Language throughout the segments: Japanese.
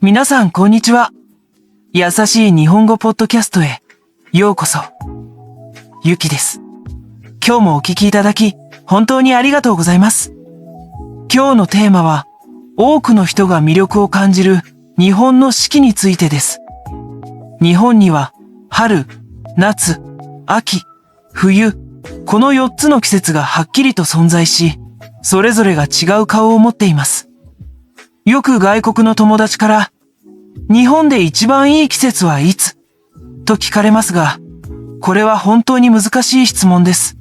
皆さんこんにちは。優しい日本語ポッドキャストへようこそ。ゆきです。今日もお聞きいただき本当にありがとうございます。今日のテーマは多くの人が魅力を感じる日本の四季についてです。日本には春、夏、秋、冬、この4つの季節がはっきりと存在し、それぞれが違う顔を持っています。よく外国の友達から、日本で一番いい季節はいつと聞かれますが、これは本当に難しい質問です。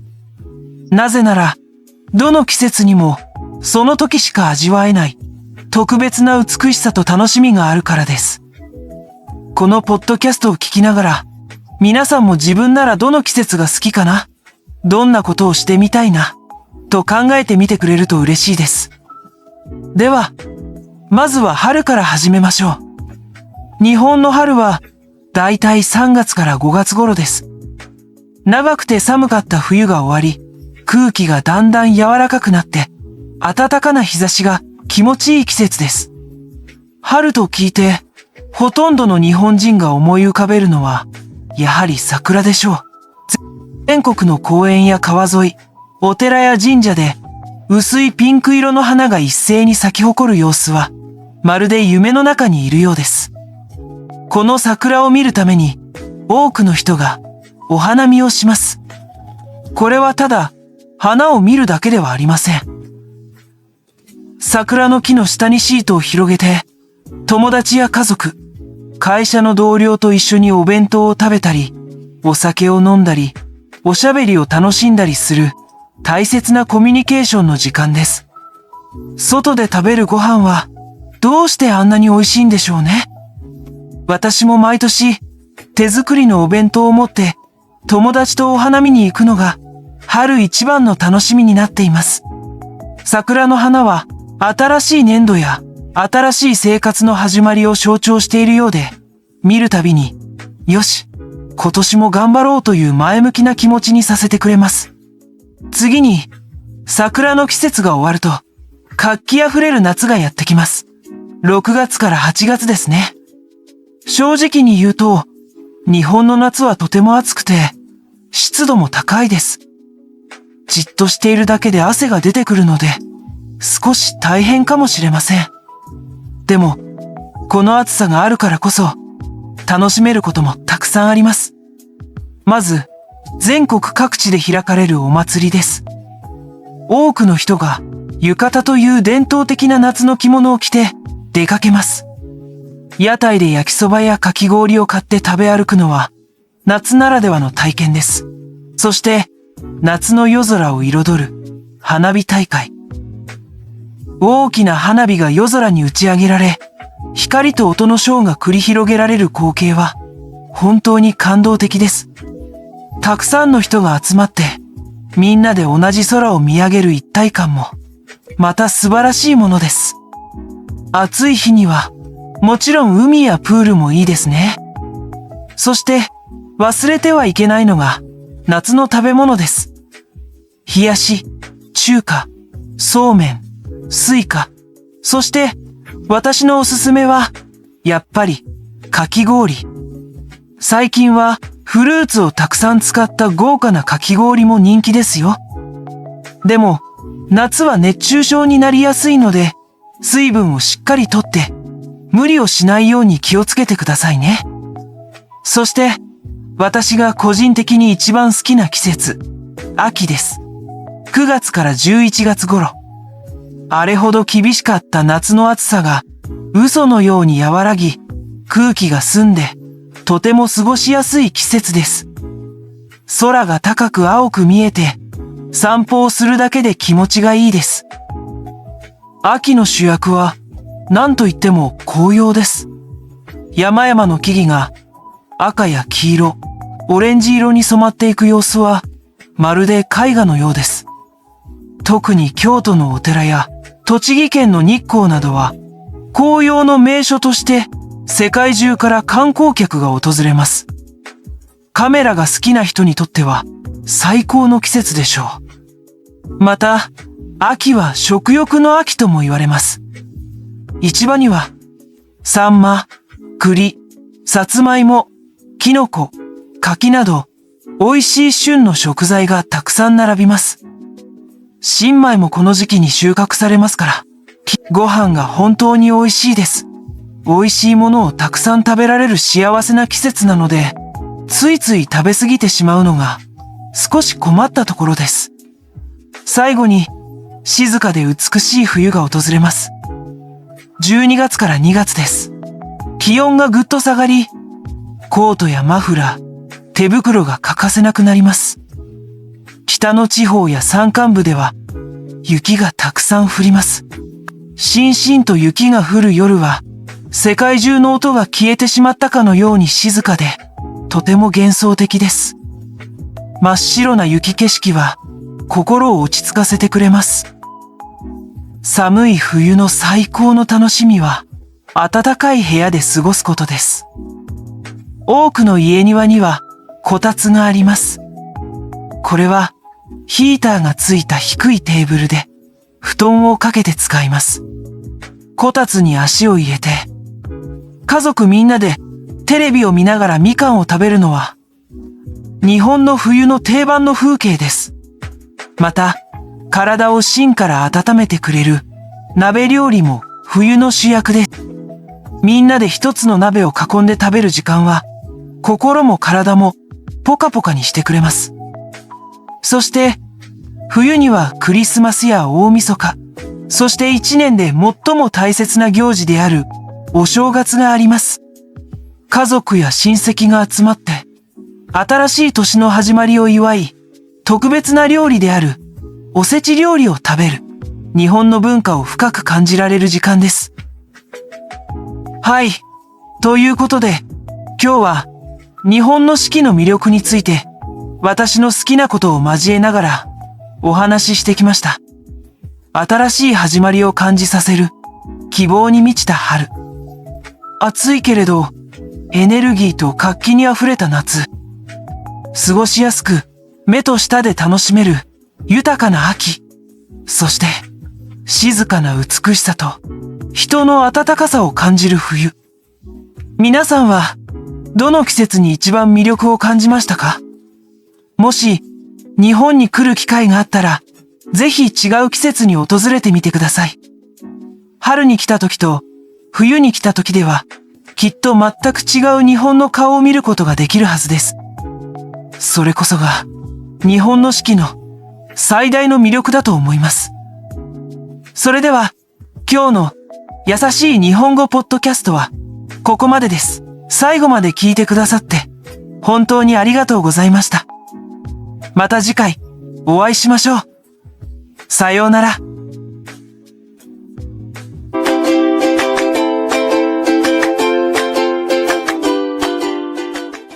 なぜなら、どの季節にもその時しか味わえない特別な美しさと楽しみがあるからです。このポッドキャストを聞きながら、皆さんも自分ならどの季節が好きかな？どんなことをしてみたいな？と考えてみてくれると嬉しいです。では、まずは春から始めましょう。日本の春はだいたい3月から5月頃です。長くて寒かった冬が終わり、空気がだんだん柔らかくなって、暖かな日差しが気持ちいい季節です。春と聞いて、ほとんどの日本人が思い浮かべるのは、やはり桜でしょう。全国の公園や川沿い、お寺や神社で、薄いピンク色の花が一斉に咲き誇る様子は、まるで夢の中にいるようです。この桜を見るために、多くの人がお花見をします。これはただ、花を見るだけではありません。桜の木の下にシートを広げて、友達や家族、会社の同僚と一緒にお弁当を食べたり、お酒を飲んだり、おしゃべりを楽しんだりする大切なコミュニケーションの時間です。外で食べるご飯は、どうしてあんなに美味しいんでしょうね。私も毎年、手作りのお弁当を持って、友達とお花見に行くのが、春一番の楽しみになっています。桜の花は、新しい年度や、新しい生活の始まりを象徴しているようで、見るたびに、よし、今年も頑張ろうという前向きな気持ちにさせてくれます。次に、桜の季節が終わると、活気あふれる夏がやってきます。6月から8月ですね。正直に言うと、日本の夏はとても暑くて、湿度も高いです。じっとしているだけで汗が出てくるので、少し大変かもしれません。でも、この暑さがあるからこそ、楽しめることもたくさんあります。まず、全国各地で開かれるお祭りです。多くの人が、浴衣という伝統的な夏の着物を着て出かけます。屋台で焼きそばやかき氷を買って食べ歩くのは、夏ならではの体験です。そして、夏の夜空を彩る花火大会。大きな花火が夜空に打ち上げられ、光と音のショーが繰り広げられる光景は、本当に感動的です。たくさんの人が集まって、みんなで同じ空を見上げる一体感も、また素晴らしいものです。暑い日には、もちろん海やプールもいいですね。そして、忘れてはいけないのが、夏の食べ物です。冷やし、中華、そうめん、スイカ、そして、私のおすすめは、やっぱり、かき氷。最近は、フルーツをたくさん使った豪華なかき氷も人気ですよ。でも、夏は熱中症になりやすいので、水分をしっかりとって、無理をしないように気をつけてくださいね。そして、私が個人的に一番好きな季節、秋です。9月から11月頃。あれほど厳しかった夏の暑さが、嘘のように和らぎ、空気が澄んで、とても過ごしやすい季節です。空が高く青く見えて、散歩をするだけで気持ちがいいです。秋の主役は、何と言っても紅葉です。山々の木々が赤や黄色、オレンジ色に染まっていく様子は、まるで絵画のようです。特に京都のお寺や栃木県の日光などは、紅葉の名所として世界中から観光客が訪れます。カメラが好きな人にとっては最高の季節でしょう。また、秋は食欲の秋とも言われます。市場にはサンマ、栗、さつまいも、きのこ、柿など、美味しい旬の食材がたくさん並びます。新米もこの時期に収穫されますから、ご飯が本当に美味しいです。美味しいものをたくさん食べられる幸せな季節なので、ついつい食べ過ぎてしまうのが少し困ったところです。最後に、静かで美しい冬が訪れます。12月から2月です。気温がぐっと下がり、コートやマフラー、手袋が欠かせなくなります。北の地方や山間部では雪がたくさん降ります。しんしんと雪が降る夜は、世界中の音が消えてしまったかのように静かで、とても幻想的です。真っ白な雪景色は心を落ち着かせてくれます。寒い冬の最高の楽しみは、暖かい部屋で過ごすことです。多くの家庭にはこたつがあります。これはヒーターがついた低いテーブルで布団をかけて使います。こたつに足を入れて、家族みんなでテレビを見ながらみかんを食べるのは、日本の冬の定番の風景です。また、体を芯から温めてくれる鍋料理も冬の主役です。みんなで一つの鍋を囲んで食べる時間は、心も体もポカポカにしてくれます。そして、冬にはクリスマスや大晦日、そして一年で最も大切な行事であるお正月があります。家族や親戚が集まって、新しい年の始まりを祝い、特別な料理であるおせち料理を食べる、日本の文化を深く感じられる時間です。はい。ということで、今日は日本の四季の魅力について、私の好きなことを交えながらお話ししてきました。新しい始まりを感じさせる希望に満ちた春。暑いけれどエネルギーと活気にあふれた夏。過ごしやすく目と舌で楽しめる豊かな秋。そして静かな美しさと人の温かさを感じる冬。皆さんはどの季節に一番魅力を感じましたか？もし日本に来る機会があったら、ぜひ違う季節に訪れてみてください。春に来た時と冬に来た時では、きっと全く違う日本の顔を見ることができるはずです。それこそが日本の四季の最大の魅力だと思います。それでは今日の優しい日本語ポッドキャストはここまでです。最後まで聞いてくださって本当にありがとうございました。また次回お会いしましょう。さようなら。